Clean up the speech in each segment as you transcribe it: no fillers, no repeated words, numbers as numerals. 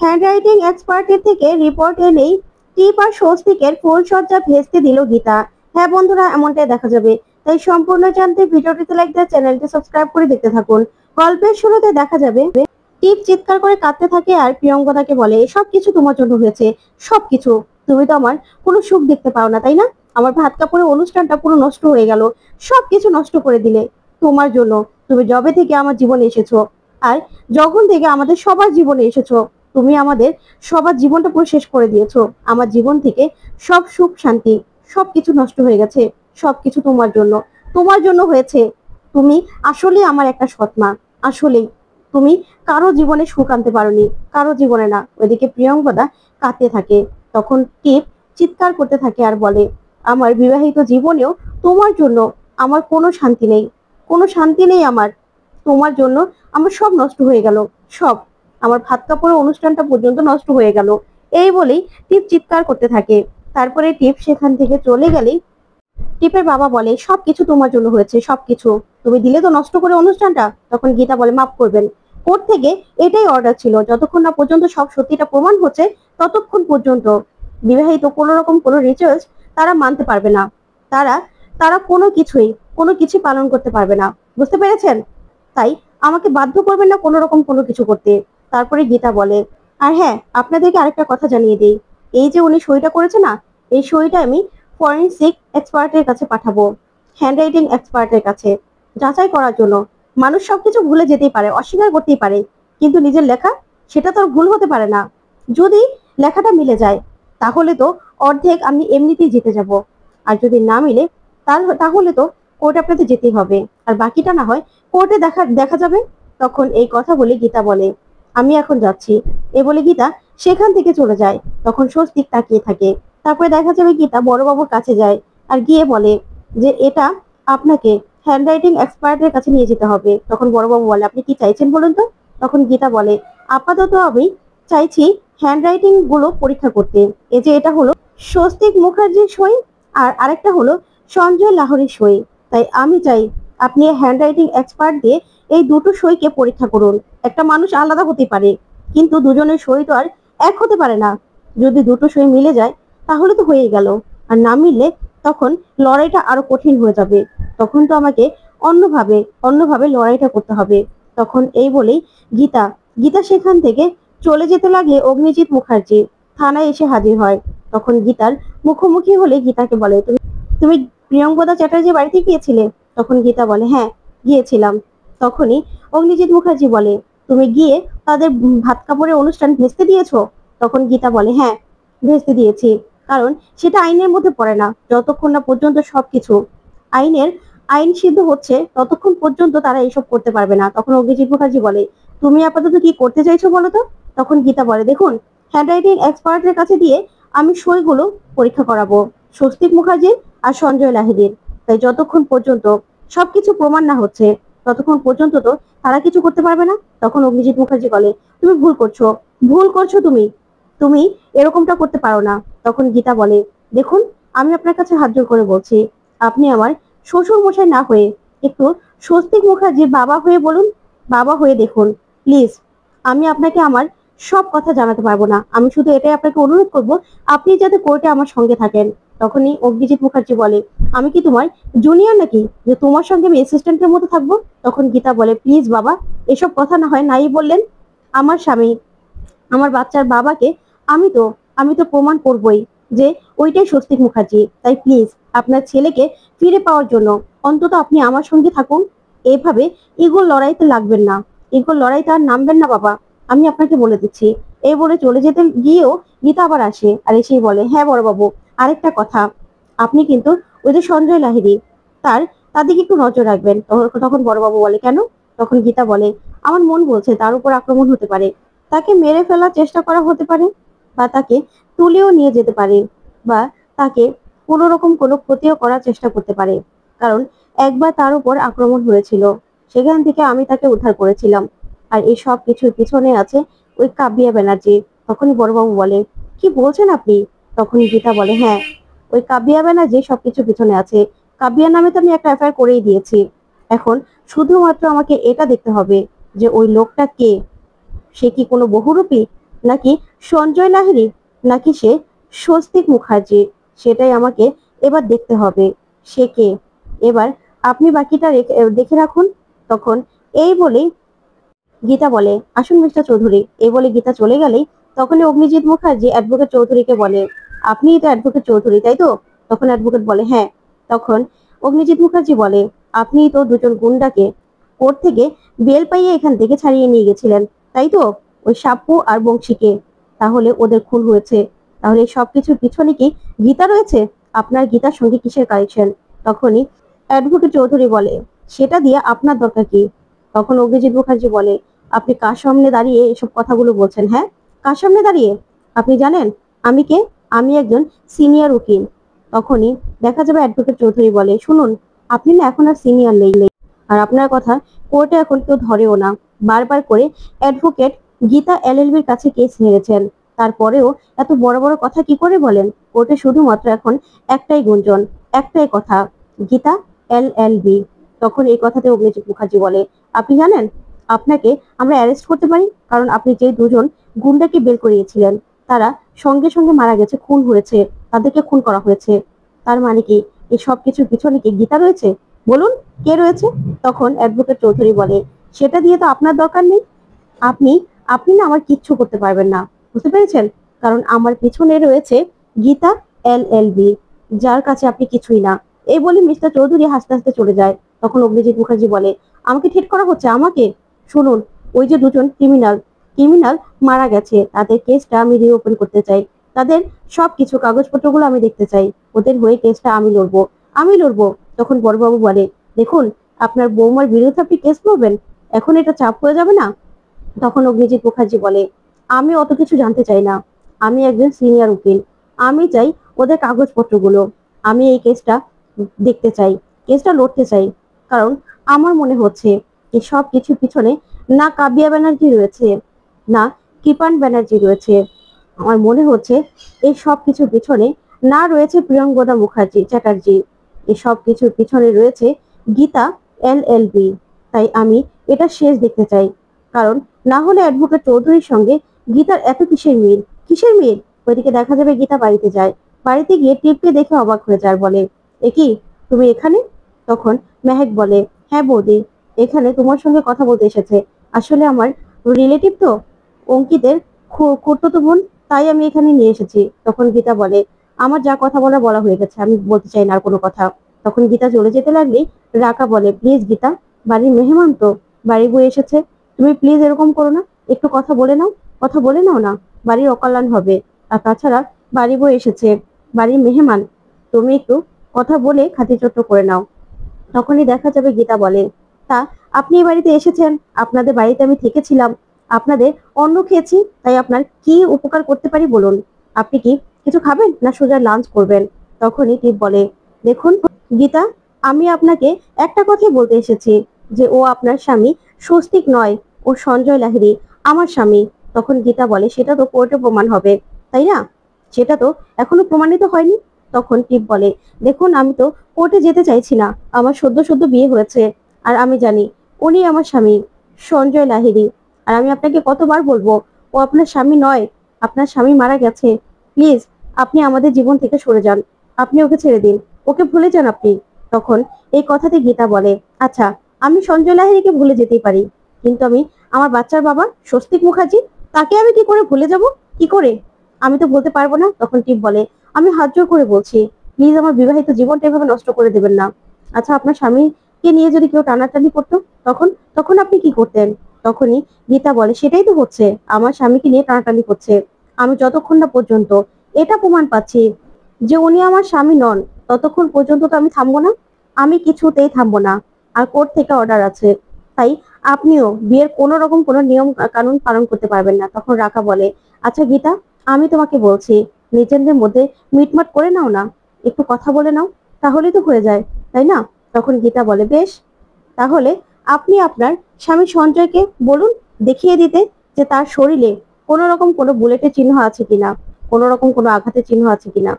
Handwriting এক্সপার্টের থেকে report এলেই টিপ আর স্বস্তিকের ফুলসজ্জা ভেস্তে দিল গীতা। হ্যাঁ বন্ধুরা, এমনটাই দেখা যাবে। তাই সম্পূর্ণ জানতে ভিডিওটিতে লাইক দিয়ে চ্যানেলটি সাবস্ক্রাইব করে দেখতে থাকুন। গল্পের শুরুতে দেখা যাবে টিপ চিৎকার করে কাঁদতে থাকে আর প্রিয়ঙ্গদাকে বলে, সব কিছু তোমার জন্য হয়েছে, সবকিছু। তুমি তো আমার কোনো সুখ দেখতে পাও না, তাই না? আমার ভাত কাপড়ের অনুষ্ঠানটা পুরো নষ্ট হয়ে গেল, সবকিছু নষ্ট করে দিলে তোমার জন্য। তুমি যবে থেকে আমার জীবনে এসেছো, আর যখন থেকে আমাদের সবার জীবনে এসেছো, তুমি আমাদের সবার জীবনটা পুরো শেষ করে দিয়েছো। আমার জীবন থেকে সব সুখ শান্তি সবকিছু নষ্ট হয়ে গেছে, সবকিছু তোমার জন্য, তোমার জন্য হয়েছে। তুমি আসলে আমার একটা সৎমা, আসলেই তুমি কারো জীবনে সুখ আনতে পারোনি, কারো জীবনে না। ওইদিকে প্রিয়ঙ্গদা কাঁদতে থাকে। তখন টিপ চিৎকার করতে থাকে আর বলে, আমার বিবাহিত জীবনেও তোমার জন্য আমার কোনো শান্তি নেই, কোনো শান্তি নেই আমার। তোমার জন্য আমার সব নষ্ট হয়ে গেল, সব। আমার ভাত কাপড়ের অনুষ্ঠানটা পর্যন্ত নষ্ট হয়ে গেল। এই বলেই টিপ চিৎকার করতে থাকে। তারপরে টিপ সেখান থেকে চলে গেলেই টিপের বাবা বলে, সবকিছু তোমার জন্য হয়েছে, সবকিছু। তুমি দিলে তো নষ্ট করে অনুষ্ঠানটা। তখন গীতা বলে, মাফ করবেন, কোর্ট থেকে এটাই অর্ডার ছিল, যতক্ষণ না পর্যন্ত সব সত্যিটা প্রমাণ হচ্ছে ততক্ষণ পর্যন্ত বিবাহিত কোনো রকম কোনো রিচুয়ালস তারা মানতে পারবে না। তারা তারা কোনো কিছু পালন করতে পারবে না, বুঝতে পেরেছেন? তাই আমাকে বাধ্য করবেন না কোনো রকম কোনো কিছু করতে। তারপরে গীতা বলে, আর হ্যাঁ, আপনাদেরকে আরেকটা কথা জানিয়ে দিই, এই যে উনি সইটা করেছে না, এই সইটা আমি ফরেনসিক এক্সপার্টের কাছে পাঠাবো, হ্যান্ডরাইটিং এক্সপার্টের কাছে, যাচাই করার জন্য। মানুষ সবকিছু ভুলে যেতেই পারে, অস্বীকার করতেই পারে, কিন্তু নিজের লেখা সেটা তো আর ভুল হতে পারে না। যদি লেখাটা মিলে যায় তাহলে তো অর্ধেক আমি এমনিতেই জিতে যাব, আর যদি না মিলে তাহলে তো কোর্টে আপনাদের যেতেই হবে, আর বাকিটা না হয় কোর্টে দেখা দেখা যাবে। তখন এই কথা বলে গীতা বলে, আমি এখন যাচ্ছি। এ বলে গীতা সেখান থেকে চলে যায়। তখন স্বস্তিক তাকিয়ে থাকে। তারপরে দেখা যাবে গীতা বড়বাবুর কাছে যায় আর গিয়ে বলে যে এটা আপনাকে হ্যান্ডরাইটিং এক্সপার্টের কাছে নিয়ে যেতে হবে। তখন বড়বাবু বলে, আপনি কি চাইছেন বলুন তো? তখন গীতা বলে, আপাতত আমি চাইছি হ্যান্ডরাইটিং গুলো পরীক্ষা করতে। এই যে এটা হলো স্বস্তিক মুখার্জির সই, আর আরেকটা হলো সঞ্জয় লাহোরের সই। তাই আমি চাই আপনি হ্যান্ডরাইটিং এক্সপার্ট দিয়ে এই দুটো সইকে পরীক্ষা করুন। একটা মানুষ আলাদা হতে পারে, কিন্তু দুজনের সই তো আর এক হতে পারে না। যদি দুটো সই মিলে যায় তাহলে তো হয়েই গেল, আর না মিললে তখন লড়াইটা আরো কঠিন হয়ে যাবে। তখন তো আমাকে অন্যভাবে অন্যভাবে লড়াইটা করতে হবে। তখন এই বলেই গীতা গীতা সেখান থেকে চলে যেতে লাগলে অগ্নিজিৎ মুখার্জি থানায় এসে হাজির হয়। তখন গীতার মুখোমুখি হলে গীতাকে বলে, তুমি তুমি প্রিয়ঙ্গদা চ্যাটার্জির বাড়িতে গিয়েছিলে? তখন গীতা বলে, হ্যাঁ গিয়েছিলাম। তখনই অগ্নিজিৎ মুখার্জি বলে, তুমি গিয়ে তাদের ভাত কাপড়ের অনুষ্ঠান ভেস্তে দিয়েছো? তখন গীতা বলে, হ্যাঁ ভেস্তে দিয়েছি, কারণ সেটা আইনের মধ্যে পড়ে না। যতক্ষণ না পর্যন্ত সবকিছু আইনের আইন সিদ্ধ হচ্ছে ততক্ষণ পর্যন্ত তারা এসব করতে পারবে না। তখন অভিজিৎ মুখার্জি বলে, তুমি আপাতত কি করতে চাইছো বলো তো? তখন গীতা বলে, দেখুন, হ্যান্ডরাইটিং এক্সপার্টের কাছে দিয়ে আমি সইগুলো পরীক্ষা করাবো, স্বস্তিক মুখার্জি আর সঞ্জয় লাহিড়ীর। তাই যতক্ষণ পর্যন্ত সবকিছু প্রমাণ না হচ্ছে ততক্ষণ পর্যন্ত তো তারা কিছু করতে পারবে না। তখন অভিজিৎ মুখার্জি বলে, তুমি ভুল করছো, ভুল করছো তুমি, তুমি এরকমটা করতে পারো না। তখন গীতা বলে, দেখুন, আমি আপনার কাছে হাত জোড় করে বলছি, আপনি আমার শ্বশুর মশাই না হয়ে একটু স্বস্তিক মুখার্জির বাবা হয়ে বলুন, বাবা হয়ে দেখুন প্লিজ। আমি আপনাকে আমার সব কথা জানাতে পারবো না, আমি শুধু এটাই আপনাকে অনুরোধ করব, আপনি যাতে কোর্টে আমার সঙ্গে থাকেন। তখনই অভিজিৎ মুখার্জি বলে, আমি কি তোমার জুনিয়র নাকি যে তোমার সঙ্গে আমি অ্যাসিস্ট্যান্টের মতো থাকবো? তখন গীতা বলে, প্লিজ বাবা, এসব কথা না হয় নাই বললেন। আমার স্বামী, আমার বাচ্চার বাবাকে আমি তো আমি তো প্রমাণ করবই যে ওইটাই স্বস্তিক মুখার্জি। তাই প্লিজ আপনার ছেলেকে ফিরে পাওয়ার জন্য অন্তত আপনি আমার সঙ্গে থাকুন। এভাবে ইগোর লড়াইতে লাগবেন না, ইগোর লড়াইতে আর নামবেন না বাবা, আমি আপনাকে বলে দিচ্ছি। এই বলে চলে যেতে গিয়েও গীতা আবার আসে আর এসেই বলে, হ্যাঁ বড়বাবু, আরেকটা কথা, আপনি কিন্তু ওই যে সঞ্জয় লাহিড়ী তার তাদেরকে একটু নজর রাখবেন। তখন বড়বাবু বলে, কেন? তখন গীতা বলে, আমার মন বলছে তার উপর আক্রমণ হতে পারে, তাকে মেরে ফেলার চেষ্টা করা হতে পারে, বা তাকে তুলেও নিয়ে যেতে পারে, বা তাকে কোনো রকম কোনো ক্ষতিও করার চেষ্টা করতে পারে। কারণ একবার তার উপর আক্রমণ হয়েছিল, সেখান থেকে আমি তাকে উদ্ধার করেছিলাম। আর এই সব কিছুর পিছনে আছে ওই কাব্যিয়া ব্যানার্জি। তখনই বড়বাবু বলে, কি বলছেন আপনি? তখন গীতা বলে, হ্যাঁ, ওই কাব্যিয়া ব্যানার্জি সবকিছু পিছনে আছে। কাব্যিয়া নামে তো আমি একটা এফআইআর করেই দিয়েছি। এখন শুধুমাত্র আমাকে এটা দেখতে হবে যে ওই লোকটা কে, সে কি কোনো বহুরূপী, নাকি সঞ্জয় লাহিড়ী, নাকি সে স্বস্তিক মুখার্জি, সেটাই আমাকে এবার দেখতে হবে। সে কে? এবার আপনি বাকিটা দেখে রাখুন। তখন এই বলেই গীতা বলে, আসুন মিস্টার চৌধুরী। এই বলে গীতা চলে গেলেই তখনই অগ্নিজিৎ মুখার্জি অ্যাডভোকেট চৌধুরীকে বলে, আপনিই তো অ্যাডভোকেট চৌধুরী, তাই তো? তখন অ্যাডভোকেট বলে, হ্যাঁ। তখন অগ্নিজিৎ মুখার্জি বলে, আপনিই তো দুজন গুন্ডাকে কোর্ট থেকে বেল পাইয়ে এখান থেকে ছাড়িয়ে নিয়ে গেছিলেন, তাই তো? ওই সাপ্পু আর বংশীকে। তাহলে ওদের খুন হয়েছে, তাহলে সবকিছুর পিছনে কি গীতা রয়েছে? আপনার গীতার সঙ্গে কিসের কানেকশন? তখনই অ্যাডভোকেট চৌধুরী বলে, সেটা দিয়ে আপনার দরকার কি? তখন অগ্নিজিৎ মুখার্জি বলে, আপনি কার সামনে দাঁড়িয়ে এসব কথাগুলো বলছেন? হ্যাঁ, কার সামনে দাঁড়িয়ে? আপনি জানেন আমি কে? আমি একজন সিনিয়র উকিল। তখনই দেখা যাবে অ্যাডভোকেট চৌধুরী বলে, শুনুন, আপনি না এখন আর সিনিয়র নেই, আর আপনার কথা কোর্টে এখন কেউ ধরেও না। বারবার করে অ্যাডভোকেট গীতা এলএলবির কাছে কেস হেরেছেন, তারপরেও এত বড় বড় কথা কি করে বলেন? কোর্টে শুধুমাত্র এখন একটাই গুঞ্জন, একটাই কথা, গীতা এলএলবি। তখন এই কথাতে অগ্নিজিৎ মুখার্জি বলে, আপনি জানেন আপনাকে আমরা অ্যারেস্ট করতে পারি, কারণ আপনি যে দুজন গুন্ডাকে বের করিয়েছিলেন তারা সঙ্গে সঙ্গে মারা গেছে, খুন হয়েছে, তাদেরকে খুন করা হয়েছে। তার মানে কি এই সব কিছুর পিছনে কি গীতা রয়েছে? বলুন, কে রয়েছে? তখন অ্যাডভোকেট চৌধুরী বলে, সেটা দিয়ে তো আপনার দরকার নেই। আপনি আপনি না আমার কিচ্ছু করতে পারবেন না, বুঝতে পেরেছেন? কারণ আমার পিছনে রয়েছে গীতা এলএলবি, যার কাছে আপনি কিছুই না। এই বলে মিস্টার চৌধুরী হাসতে হাসতে চলে যায়। তখন অগ্নিজিৎ মুখার্জি বলে, আমাকে ঠিক করা হচ্ছে? আমাকে? শুনুন, ওই যে দুজন ক্রিমিনাল ক্রিমিনাল মারা গেছে, তাদের কেসটা আমি রিওপেন করতে চাই। তাদের সবকিছু কাগজপত্রগুলো আমি দেখতে চাই। ওদের হয়ে কেসটা আমি লড়বো। তখন বড়বাবু বলে, দেখুন, আপনার বৌমার বিরুদ্ধে আপনি কেস করবেন, এখন এটা চাপ হয়ে যাবে না? তখন অগ্নিজিৎ মুখার্জি বলে, আমি অত কিছু জানতে চাই না। আমি একজন সিনিয়র উকিল, আমি চাই ওদের কাগজপত্রগুলো। আমি এই কেসটা দেখতে চাই, কেসটা লড়তে চাই। কারণ আমার মনে হচ্ছে এই সব কিছুর পিছনে না কাবিয়া ব্যানার্জি রয়েছে, না কৃপান ব্যানার্জি রয়েছে। আমার মনে হচ্ছে এই সব কিছুর পিছনে না রয়েছে প্রিয়ঙ্গদা মুখার্জি চ্যাটার্জি, এই সব কিছুর পিছনে রয়েছে গীতা এলএলবি। তাই আমি এটা শেষ দেখতে চাই। কারণ না হলে অ্যাডভোকেট চৌধুরীর সঙ্গে গীতার এত কিসের মিল? কিসের মিল? ওইদিকে দেখা যাবে গীতা বাড়িতে যায়। বাড়িতে গিয়ে টিপকে দেখে অবাক হয়ে যায়, বলে, এ কি, তুমি এখানে? তখন মেহেক বলে, হ্যাঁ বৌদি, এখানে তোমার সঙ্গে কথা বলতে এসেছে। আসলে আমার রিলেটিভ তো, অঙ্কিতের খুড়তুতো বোন, তাই আমি এখানে নিয়ে এসেছি। তখন গীতা বলে, আমার যা কথা বলা হয়ে গেছে, আমি বলতে চাই না আর কোনো কথা। তখন গীতা চলে যেতে লাগলেই রাকা বলে, প্লিজ গীতা, বাড়ির মেহমান তো, বাড়ি বয়ে এসেছে, তুমি প্লিজ এরকম করো না, একটু কথা বলে নাও না, বাড়ির অকল্যাণ হবে। আর তাছাড়া বাড়ি বয়ে এসেছে, বাড়ির মেহমান, তুমি একটু কথা বলে খাতিরযত্ন করে নাও। তখনই দেখা যাবে গীতা বলে, তা আপনি এই বাড়িতে এসেছেন, আপনাদের বাড়িতে আমি থেকেছিলাম, আপনাদের অন্ন খেয়েছি, তাই আপনার কি উপকার করতে পারি বলুন? আপনি কি কিছু খাবেন, না সোজা লাঞ্চ করবেন? তখনই টিপ বলে, দেখুন গীতা, আমি আপনাকে একটা কথাই বলতে এসেছি, যে ও আপনার স্বামী স্বস্তিক নয়, ও সঞ্জয় লাহিড়ী আমার স্বামী। তখন গীতা বলে, সেটা তো কোর্টে প্রমাণ হবে, তাই না? সেটা তো এখনো প্রমাণিত হয়নি। তখন টিপ বলে, দেখুন, আমি তো কোর্টে যেতে চাইছি না, আমার সদ্য বিয়ে হয়েছে, আর আমি জানি উনি আমার স্বামী সঞ্জয় লাহিড়ী। আর আমি আপনাকে কতবার বলবো, ও আপনার স্বামী নয়, আপনার স্বামী মারা গেছে। প্লিজ আপনি আমাদের জীবন থেকে সরে যান, আপনি ওকে ছেড়ে দিন, ওকে ভুলে যান আপনি। তখন এই কথাতে গীতা বলে, আচ্ছা, আমি সঞ্জয় লাহিড়ীকে ভুলে যেতেই পারি, কিন্তু আমি আমার বাচ্চার বাবা স্বস্তিক মুখার্জি, তাকে আমি কি করে ভুলে যাব? কি করে? আমি তো বলতে পারবো না। তখন টিপ বলে, আমি হাত জোর করে বলছি, প্লিজ আমার বিবাহিত জীবনটা এভাবে নষ্ট করে দেবেন না। আচ্ছা, আপনার স্বামীকে নিয়ে যদি কেউ টানাটানি করতো, তখন তখন আপনি কি করতেন? তখনই গীতা বলে, সেটাই তো হচ্ছে, আমার স্বামীকে নিয়ে টানাটানি করছে। আমি যতক্ষণ না পর্যন্ত এটা প্রমাণ পাচ্ছি যে উনি আমার স্বামী নন, ততক্ষণ পর্যন্ত তো আমি থামবো না, আমি কিছুতেই থামবো না। আর কোর্ট থেকে অর্ডার আছে, তাই আপনিও বিয়ের কোনো রকম কোনো নিয়ম কানুন পালন করতে পারবেন না। তখন রাকা বলে, আচ্ছা গীতা, আমি তোমাকে বলছি, নিজেদের মধ্যে মিটমাট করে নাও না, একটু কথা বলে নাও, তাহলেই তো হয়ে যায়, তাই না? তখন গীতা বলে, বেশ, তাহলে আপনি আপনার স্বামী সঞ্জয়কে বলুন দেখিয়ে দিতে যে তার শরীরে কোনো রকম কোনো বুলেটের চিহ্ন আছে কিনা, কোনো রকম কোনো আঘাতের চিহ্ন আছে কিনা।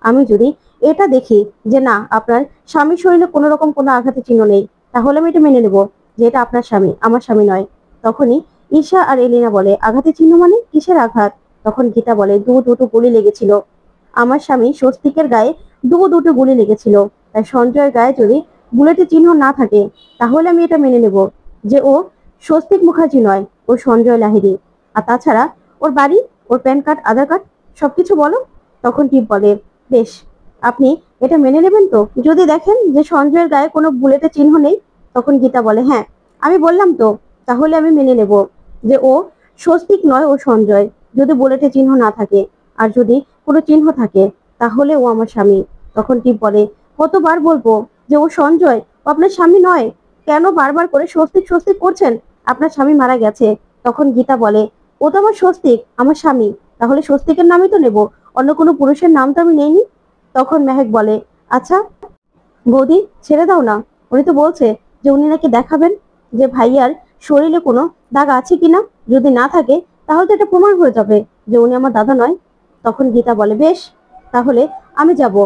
আমি যদি এটা দেখি যে না, আপনার স্বামীর শরীরে কোনো রকম কোনো আঘাতের চিহ্ন নেই, তাহলে আমি এটা মেনে নেব যে এটা আপনার স্বামী, আমার স্বামী নয়। তখনই ঈশা আর এলিনা বলে আঘাতের চিহ্ন মানে কিসের আঘাত? তখন গীতা বলে দুটো গুলি লেগেছিল। আমার স্বামী স্বস্তিকের গায়ে দুটো গুলি লেগেছিল। তাই সঞ্জয়ের গায়ে যদি বুলেটের চিহ্ন না থাকে তাহলে আমি এটা মেনে নেব যে ও স্বস্তিক মুখার্জি নয়, ও সঞ্জয় লাহিড়ী। আর তাছাড়া ওর বাড়ি, ওর প্যান কার্ড, আধার কার্ড সবকিছু বলো। তখন টিপ বলে বেশ, আপনি এটা মেনে নেবেন তো যদি দেখেন যে সঞ্জয়ের গায়ে কোনো বুলেটের চিহ্ন নেই? তখন গীতা বলে হ্যাঁ, আমি বললাম তো, তাহলে আমি মেনে নেব যে ও স্বস্তিক নয়, ও সঞ্জয়, যদি বুলেটের চিহ্ন না থাকে। আর যদি কোনো চিহ্ন থাকে তাহলে ও আমার স্বামী। তখন টিপ বলে কতবার বলবো যে ও সঞ্জয়, ও আপনার স্বামী নয়, কেন বারবার করে স্বস্তিক স্বস্তিক করছেন? আপনার স্বামী মারা গেছে। তখন গীতা বলে ও তো আমার স্বস্তিক, আমার স্বামী, তাহলে স্বস্তিকের নামই তো নেব, অন্য কোনো পুরুষের নাম তো আমি নেইনি। তখন মেহেক বলে আচ্ছা বৌদি, ছেড়ে দাও না, উনি তো বলছে যে উনি নাকি দেখাবেন যে ভাইয়ার শরীরে কোনো দাগ আছে কিনা। যদি না থাকে তাহলে তো এটা প্রমাণ হয়ে যাবে যে উনি আমার দাদা নয়। তখন গীতা বলে বেশ, তাহলে আমি যাব,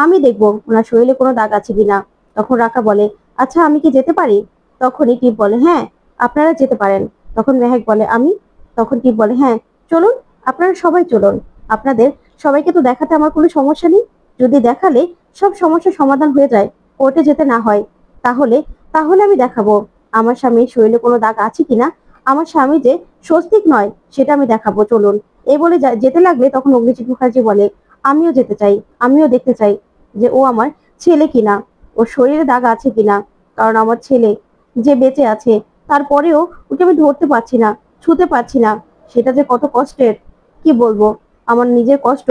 আমি দেখবো ওনার শরীরে কোনো দাগ আছে কিনা। তখন রাকা বলে আচ্ছা আমি কি যেতে পারি? তখনই টিপ বলে হ্যাঁ, আপনারা যেতে পারেন। তখন মেহেক বলে আমি? তখন টিপ বলে হ্যাঁ, চলুন, আপনারা সবাই চলুন। আপনাদের সবাইকে তো দেখাতে আমার কোনো সমস্যা নেই। যদি দেখালে সব সমস্যার সমাধান হয়ে যায়, কোর্টে যেতে না হয়, তাহলে তাহলে আমি দেখাবো আমার স্বামীর শরীরে কোনো দাগ আছে কিনা, আমার স্বামী যে স্বস্তিক নয় সেটা আমি দেখাবো, চলুন। এই বলে যেতে লাগলে তখন অগ্নিজিৎ মুখার্জি বলে আমিও যেতে চাই, আমিও দেখতে চাই যে ও আমার ছেলে কিনা, ওর শরীরে দাগ আছে কিনা। কারণ আমার ছেলে যে বেঁচে আছে তারপরেও ওকে আমি ধরতে পারছি না, ছুতে পারছি না, সেটা যে কত কষ্টের কি বলবো। আমার নিজের কষ্ট,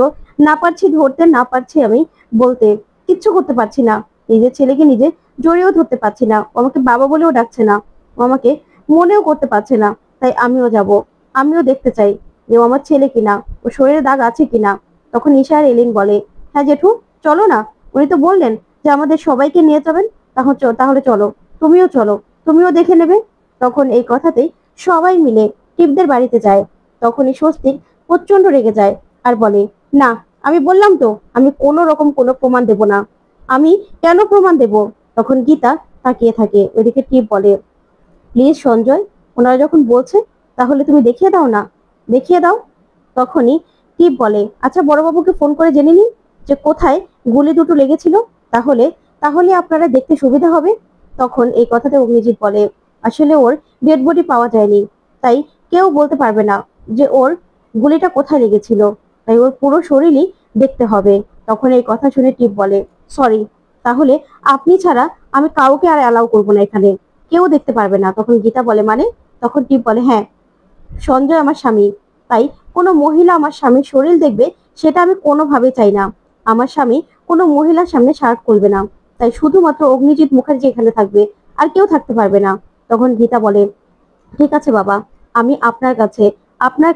না পারছি ধরতে, না পারছি আমি বলতে, কিচ্ছু করতে পারছি না। নিজের ছেলেকে নিজে জড়িয়েও ধরতে পারছি না, ও আমাকে বাবা বলেও ডাকছে না, ও আমাকে মনেও করতে পারছে না। তাই আমিও যাব, আমিও দেখতে চাই যে ও আমার ছেলে কিনা, ও শরীরে দাগ আছে কিনা। তখন ঈশা আর এলিন বলে হ্যাঁ জেঠু, চলো না, উনি তো বললেন যে আমাদের সবাইকে নিয়ে যাবেন, তাহলে চলো, তুমিও চলো, তুমিও দেখে নেবে। তখন এই কথাতেই সবাই মিলে টিপদের বাড়িতে যায়। তখনই স্বস্তিক প্রচন্ড রেগে যায় আর বলে না, আমি বললাম তো আমি কোনো রকম কোনো প্রমাণ দেব না, আমি কেন প্রমাণ দেব? তখন গীতা তাকিয়ে থাকে, ওইদিকে টিপ বলে প্লিজ সঞ্জয়, ওনারা যখন বলছে তাহলে তুমি দেখিয়ে দাও না, দেখিয়ে দাও। তখনই টিপ বলে আচ্ছা বড়বাবুকে ফোন করে জেনে নিন যে কোথায় গুলি দুটো লেগেছিল, তাহলে তাহলে আপনারা দেখতে সুবিধা হবে। তখন এই কথাতে অগ্নিজিৎ বলে আসলে ওর ডেড বডি পাওয়া যায়নি, তাই কেউ বলতে পারবে না যে ওর গুলিটা কোথায় লেগেছিল, তাই ওর পুরো শরীরই দেখতে হবে। তখন এই কথা শুনে টিপ বলে সরি, তাহলে আপনি ছাড়া আমি কাউকে আর অ্যালাউ করবো না, এখানে কেউ দেখতে পারবে না। তখন গীতা বলে মানে? তখন টিপ বলে হ্যাঁ, সঞ্জয় আমার স্বামী, তাই কোনো মহিলা আমার স্বামীর শরীর দেখবে সেটা আমি কোনোভাবে চাই না। আমার স্বামী কোনো মহিলার সামনে শার্ট করবে না, তাই শুধুমাত্র অগ্নিজিৎ মুখার্জি এখানে থাকবে, আর কেউ থাকতে পারবে না। তখন গীতা বলে ঠিক আছে বাবা, আমি আপনার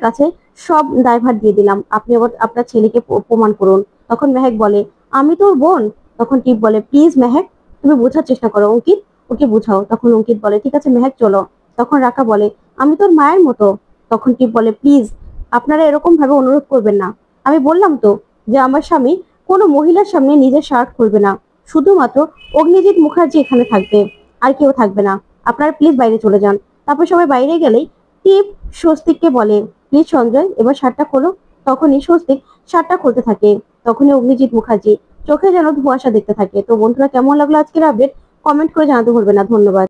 কাছে সব দায়ভার দিয়ে দিলাম, আপনি আবার আপনার ছেলেকে প্রমাণ করুন। তখন মেহেক বলে আমি তোর বোন। তখন টিপ বলে প্লিজ মেহেক, তুমি বোঝার চেষ্টা করো, অঙ্কিত ওকে বুঝাও। তখন অঙ্কিত বলে ঠিক আছে মেহেক চলো। তখন রাকা বলে আমি তোর মায়ের মতো। তখন টিপ বলে প্লিজ আপনারা এরকম ভাবে অনুরোধ করবেন না, আমি বললাম তো যে আমার স্বামী কোনো মহিলার সামনে নিজের শার্ট করবে না, শুধুমাত্র অগ্নিজিৎ মুখার্জি এখানে থাকবে, আর কেউ থাকবে না, আপনারা প্লিজ বাইরে চলে যান। তারপর সবাই বাইরে গেলেই টিপ স্বস্তিককে বলে প্লিজ সঞ্জয় এবার শার্টটা খোলো। তখনই স্বস্তিক শার্টটা খুলতে থাকে। তখনই অগ্নিজিৎ মুখার্জি চোখে যেন ধোঁয়াশা দেখতে থাকে। তো বন্ধুরা কেমন লাগলো আজকের আপডেট, কমেন্ট করে জানাতে ভুলবে না। ধন্যবাদ।